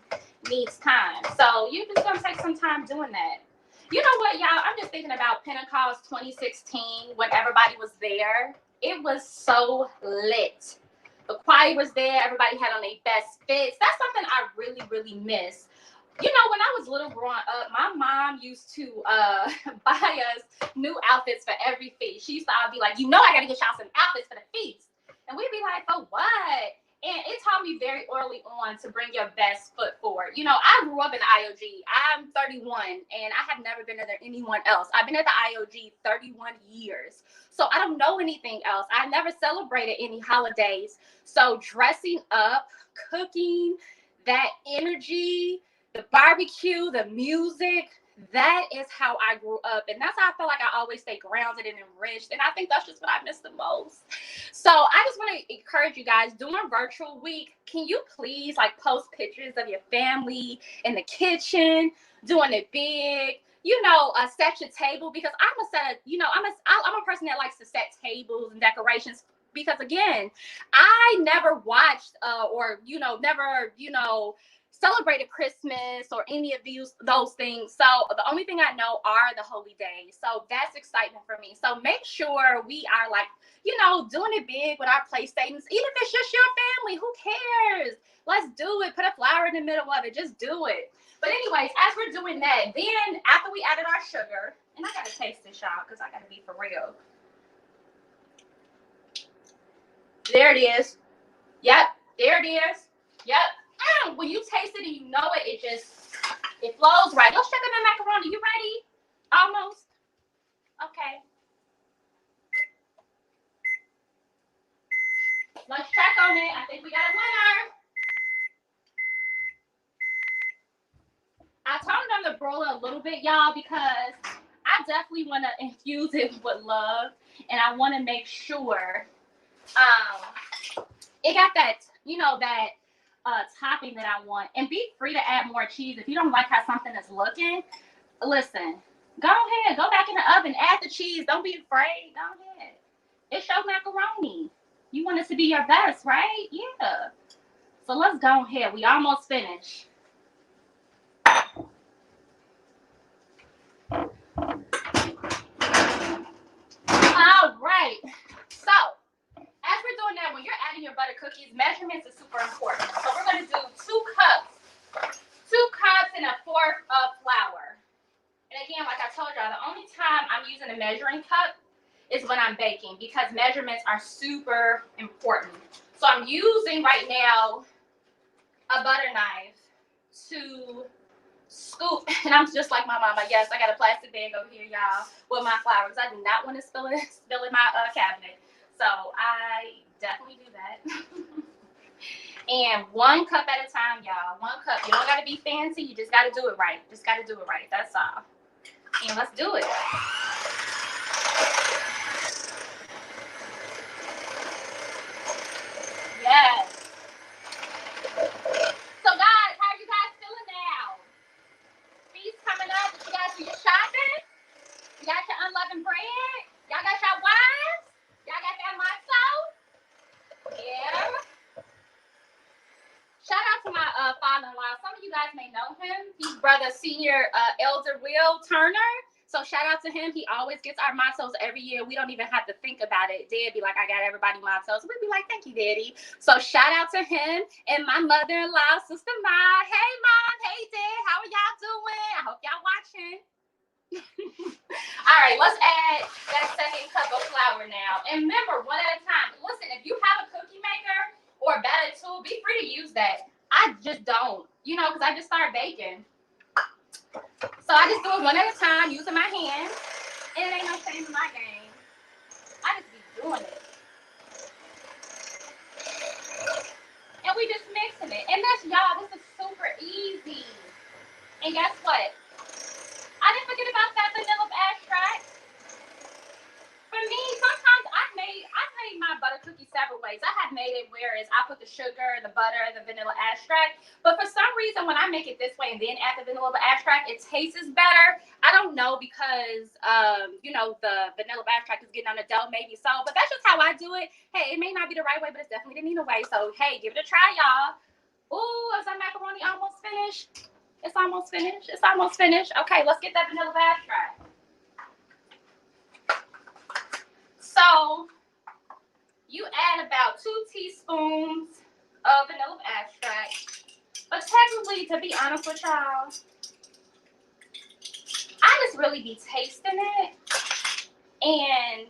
S2: needs time. So you're just going to take some time doing that. You know what, y'all? I'm just thinking about Pentecost 2016 when everybody was there. It was so lit. The choir was there. Everybody had on their best fits. That's something I really, really miss. You know, when I was little growing up, my mom used to buy us new outfits for every feast. She used to be like, you know, I got to get y'all some outfits for the feast. And we'd be like, for what? And it taught me very early on to bring your best foot forward. You know, I grew up in the IOG. I'm 31, and I have never been under anyone else. I've been at the IOG 31 years. So I don't know anything else. I never celebrated any holidays. So dressing up, cooking, that energy, the barbecue, the music, that is how I grew up. And that's how I feel like I always stay grounded and enriched. And I think that's just what I miss the most. So I just want to encourage you guys, during virtual week, can you please like post pictures of your family in the kitchen, doing it big, you know, set your table, because I'm a person that likes to set tables and decorations. Because again, I never watched celebrated Christmas or any of those things. So the only thing I know are the holy days. So that's excitement for me. So make sure we are like, you know, doing it big with our play statements. Even if it's just your family, who cares? Let's do it. Put a flower in the middle of it. Just do it. But anyways, as we're doing that, then after we added our sugar, and I got to taste this, y'all, because I got to be for real. There it is. Yep. There it is. Yep. When you taste it and you know it, it flows right. Let's check out the macaroni. You ready? Almost. Okay. Let's check on it. I think we got a winner. I turned on the broiler a little bit, y'all, because I definitely want to infuse it with love, and I want to make sure it got that, you know, that topping that I want. And be free to add more cheese. If you don't like how something is looking, listen, go ahead, go back in the oven, add the cheese. Don't be afraid. Go ahead. It's your macaroni. You want it to be your best, right? Yeah. So let's go ahead. We almost finished. All right. So as we're doing that, when you're adding your butter cookies, measurements is super important. So we're going to do 2 cups and a 4th of flour. And again, like I told y'all, the only time I'm using a measuring cup is when I'm baking, because measurements are super important. So I'm using right now a butter knife to scoop, and I'm just like my mama. Yes, I got a plastic bag over here, y'all, with my flour, because I do not want to spill in my cabinet. So I definitely do that. And 1 cup at a time, y'all. 1 cup. You don't got to be fancy. You just got to do it right. Just got to do it right. That's all. And let's do it. Yes. So, guys, how are you guys feeling now? Feast coming up. You guys do your shopping? You got your unleavened bread? Y'all got your wives? Y'all got that matzo? Yeah. Shout out to my father-in-law. Some of you guys may know him. He's brother senior Elder Will Turner. So shout out to him. He always gets our matzos every year. We don't even have to think about it. Dad be like, I got everybody matzos. We'd be like, thank you, Daddy. So shout out to him and my mother-in-law, Sister Ma. Hey, Mom. Hey, Dad. How are y'all doing? I hope y'all watching. All right, let's add that 2nd cup of flour now. And remember, 1 at a time. Listen, if you have a cookie maker or a batter tool, be free to use that. I just don't, you know, because I just started baking. So I just do it 1 at a time, using my hands. And it ain't no shame in my game. I just be doing it. And we just mixing it. And that's, y'all, this is super easy. And guess what? I didn't forget about that vanilla extract. For me, sometimes I've made my butter cookie several ways. I have made it whereas I put the sugar, the butter, the vanilla extract. But for some reason, when I make it this way and then add the vanilla extract, it tastes better. I don't know because, you know, the vanilla extract is getting on the dough, maybe so. But that's just how I do it. Hey, it may not be the right way, but it's definitely the Nina way. So, hey, give it a try, y'all. Ooh, is that macaroni almost finished? It's almost finished. It's almost finished. Okay, let's get that vanilla extract. So you add about 2 teaspoons of vanilla extract. But technically, to be honest with y'all, I just really be tasting it. And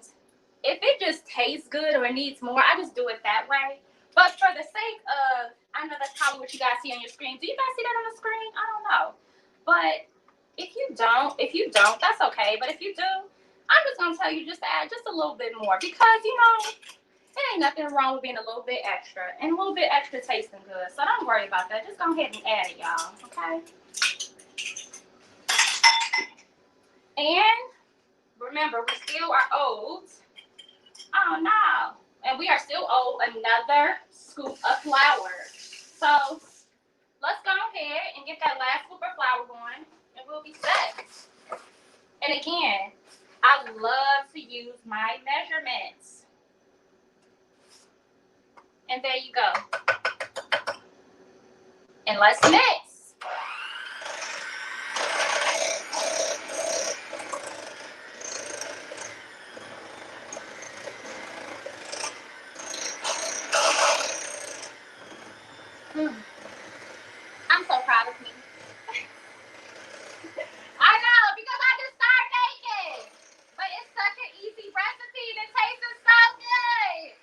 S2: if it just tastes good or it needs more, I just do it that way. But for the sake of, I know that's probably what you guys see on your screen. Do you guys see that on the screen? I don't know. But if you don't, that's okay. But if you do, I'm just going to tell you just to add just a little bit more. Because, you know, it ain't nothing wrong with being a little bit extra. And a little bit extra tasting good. So don't worry about that. Just go ahead and add it, y'all. Okay? And remember, we still are owed. Oh, no. And we are still owed another scoop of flour. So let's go ahead and get that last scoop of flour going. And we'll be set. And again, I love to use my measurements. And there you go. And let's mix. I'm so proud of me. I know, because I just started baking. But it's such an easy recipe and it tastes so good.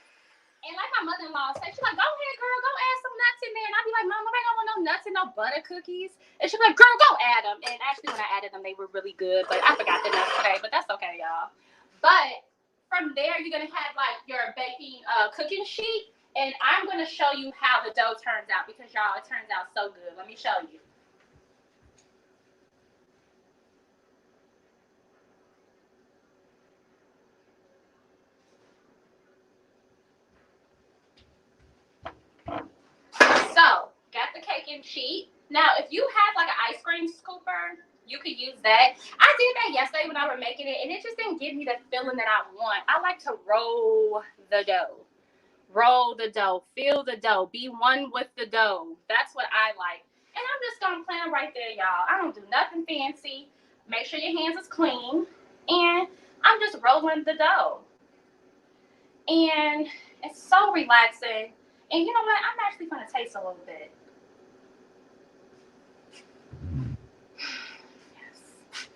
S2: And like my mother-in-law said, she's like, go ahead, girl, go add some nuts in there. And I'd be like, Mom, I don't want no nuts and no butter cookies. And she's like, girl, go add them. And actually, when I added them, they were really good. But I forgot the nuts today, but that's okay, y'all. But from there, you're going to have like your baking cooking sheet. And I'm going to show you how the dough turns out because, y'all, it turns out so good. Let me show you. So, got the caking sheet. Now, if you have like an ice cream scooper, you could use that. I did that yesterday when I was making it, and it just didn't give me the feeling that I want. I like to roll the dough. Roll the dough. Feel the dough. Be one with the dough. That's what I like. And I'm just going to plan right there, y'all. I don't do nothing fancy. Make sure your hands is clean. And I'm just rolling the dough. And it's so relaxing. And you know what? I'm actually going to taste a little bit. Yes.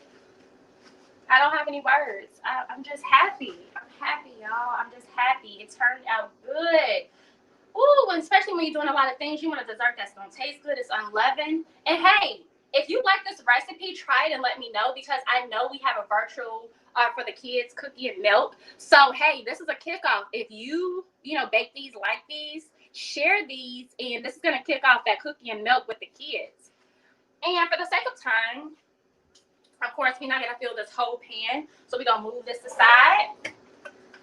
S2: I don't have any words. I'm just happy. I'm happy, y'all. I'm just happy. It turned out good. Ooh, and especially when you're doing a lot of things, you want a dessert that's going to taste good. It's unleavened. And hey, if you like this recipe, try it and let me know because I know we have a virtual for the kids cookie and milk. So, hey, this is a kickoff. If you bake these like these, share these, and this is going to kick off that cookie and milk with the kids. And for the sake of time, of course, we're not going to fill this whole pan, so we're going to move this aside,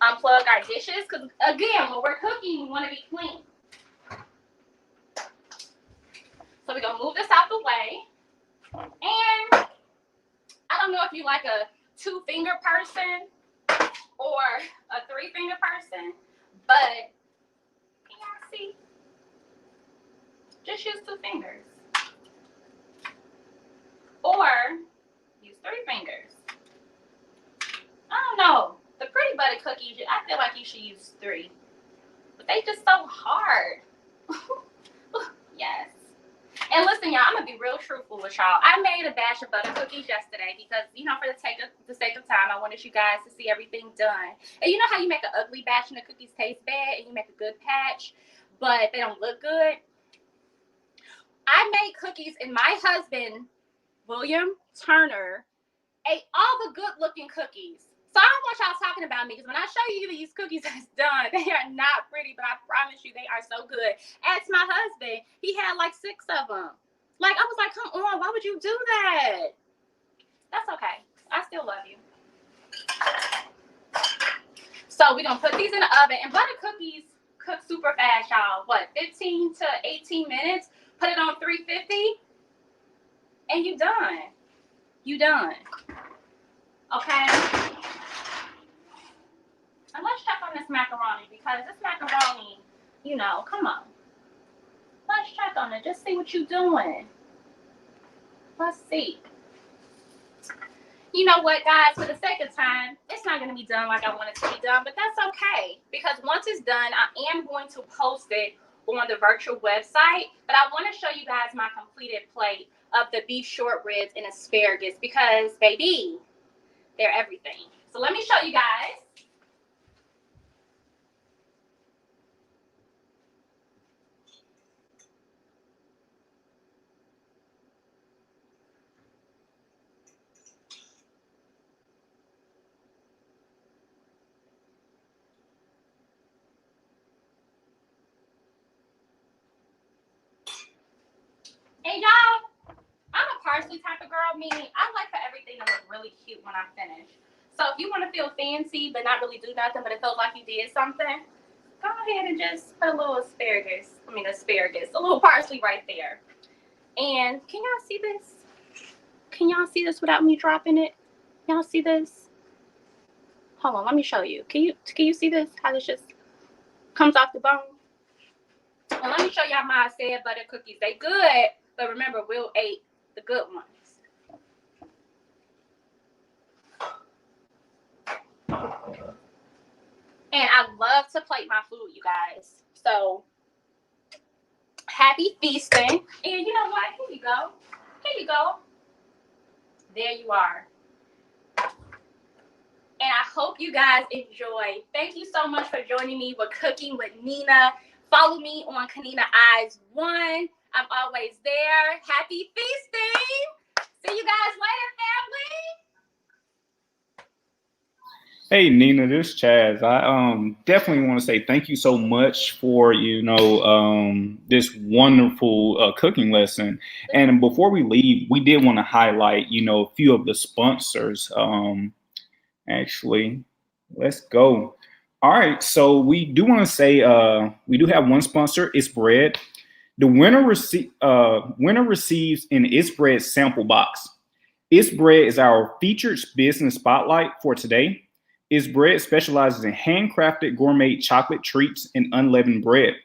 S2: unplug our dishes, because again, when we're cooking, we want to be clean. So we're going to move this out the way. And I don't know if you like a 2-finger person or a 3-finger person, but can y'all see? Just use 2 fingers. Or use 3 fingers. I don't know. The Pretty Butter cookies, I feel like you should use 3. But they just so hard. Yes. And listen, y'all, I'm going to be real truthful with y'all. I made a batch of butter cookies yesterday because, you know, for the sake of time, I wanted you guys to see everything done. And you know how you make an ugly batch and the cookies taste bad, and you make a good batch, but they don't look good? I made cookies, and my husband, William Turner, ate all the good-looking cookies. So I don't want y'all talking about me, because when I show you these cookies that's done, they are not pretty, but I promise you they are so good. Ask my husband. He had like 6 of them. Like, I was like, come on, why would you do that? That's okay. I still love you. So we're going to put these in the oven. And butter cookies cook super fast, y'all. What, 15 to 18 minutes? Put it on 350, and you done. You done. Okay? And let's check on this macaroni, because this macaroni, you know, come on. Let's check on it. Just see what you're doing. Let's see. You know what, guys? For the sake of time, it's not going to be done like I want it to be done, but that's okay. Because once it's done, I am going to post it on the virtual website. But I want to show you guys my completed plate of the beef short ribs and asparagus, because, baby, they're everything. So let me show you guys. And y'all, I'm a parsley type of girl, meaning I like for everything to look really cute when I finish. So if you want to feel fancy but not really do nothing, but it feels like you did something, go ahead and just put a little asparagus, a little parsley right there. And can y'all see this? Can y'all see this without me dropping it? Y'all see this? Hold on, let me show you. Can you see this? How this just comes off the bone? And let me show y'all my said butter cookies. They good, but remember, Will ate the good ones. And I love to plate my food, you guys. So, happy feasting. And you know what? Here you go. Here you go. There you are. And I hope you guys enjoy. Thank you so much for joining me with Cooking with Nina. Follow me on Kanina Eyes 1. I'm always there. Happy feasting. See you guys later, family.
S1: Hey Nina, this is Chaz. I definitely want to say thank you so much for this wonderful cooking lesson. And before we leave, we did want to highlight a few of the sponsors. Actually, let's go. All right, so we do want to say we do have one sponsor. It's Bread. The winner receives an It's Bread sample box. It's Bread is our featured business spotlight for today. It's Bread specializes in handcrafted gourmet chocolate treats and unleavened bread.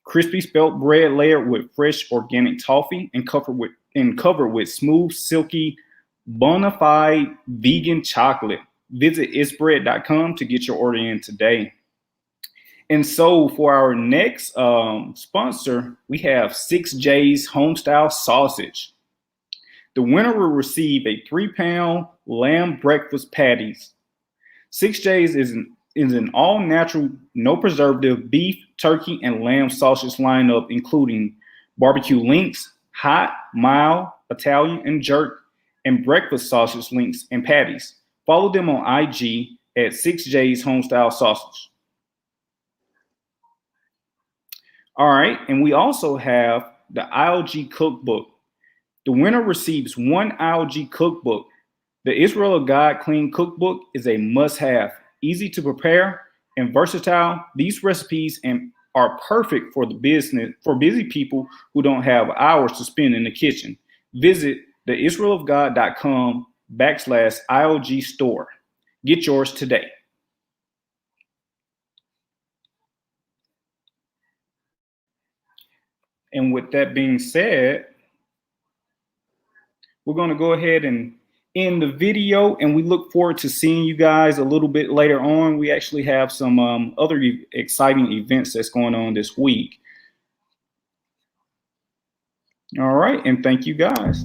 S1: Crispy spelt bread layered with fresh organic toffee and covered with smooth, silky, bona fide vegan chocolate. Visit itsbread.com to get your order in today. And so for our next sponsor, we have 6J's Homestyle Sausage. The winner will receive a 3-pound lamb breakfast patties. 6J's is an all-natural, no preservative beef, turkey, and lamb sausage lineup, including barbecue links, hot, mild, Italian, and jerk, and breakfast sausage links and patties. Follow them on IG at 6J's Homestyle Sausage. All right. And we also have the ILG cookbook. The winner receives one ILG cookbook. The Israel of God Clean Cookbook is a must-have, easy to prepare and versatile. These recipes are perfect for busy people who don't have hours to spend in the kitchen. Visit theisraelofgod.com/ILG store. Get yours today. And with that being said, we're going to go ahead and end the video, and we look forward to seeing you guys a little bit later on. We actually have some other exciting events that's going on this week. All right, and thank you guys.